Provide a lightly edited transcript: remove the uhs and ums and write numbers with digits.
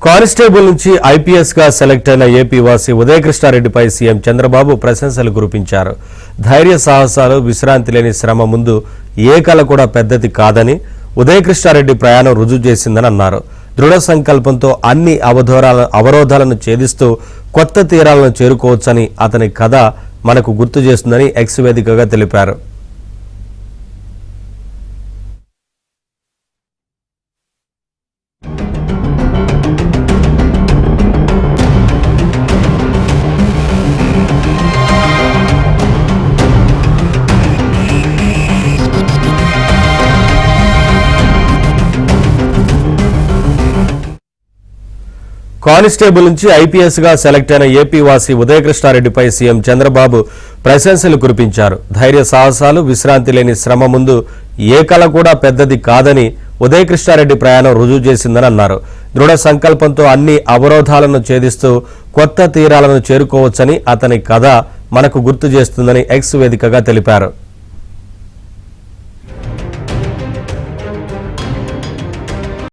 Constable నుంచి IPS గా select అయిన ఏపీ వాసి ఉదయకృష్ణారెడ్డిపై సీఎం చంద్రబాబు ప్రశంసలు కురిపించారు. ధైర్య సాహసాలు, విశ్రాంతి లేని శ్రమ ముందు ఏ కళ కూడా పెద్దది కాదని ఉదయకృష్ణారెడ్డి ప్రయాణం రుజువు చేసిందని అన్నారు. దృఢ సంకల్పంతో అన్ని అవరోధాలను ఛేదిస్తూ కొత్త తీరాలను చేరుకోవచ్చని అతని కథ మనకు గుర్తు చేస్తుందని ఎక్స్ వేదికగా తెలిపారు. కానిస్టేబుల్ నుంచి ఐపీఎస్ గా సెలెక్ట్ అయిన ఏపీ వాసి ఉదయకృష్ణారెడ్డిపై సీఎం చంద్రబాబు ప్రశంసలు కురిపించారు. ధైర్య సాహసాలు, విశ్రాంతి లేని శ్రమ ముందు ఏ కళ కూడా పెద్దది కాదని ఉదయకృష్ణారెడ్డి ప్రయాణం రుజువు చేసిందని అన్నారు. దృఢ సంకల్పంతో అన్ని అవరోధాలను ఛేదిస్తూ కొత్త తీరాలను చేరుకోవచ్చని అతని కథ మనకు గుర్తు చేస్తుందని ఎక్స్ వేదికగా తెలిపారు.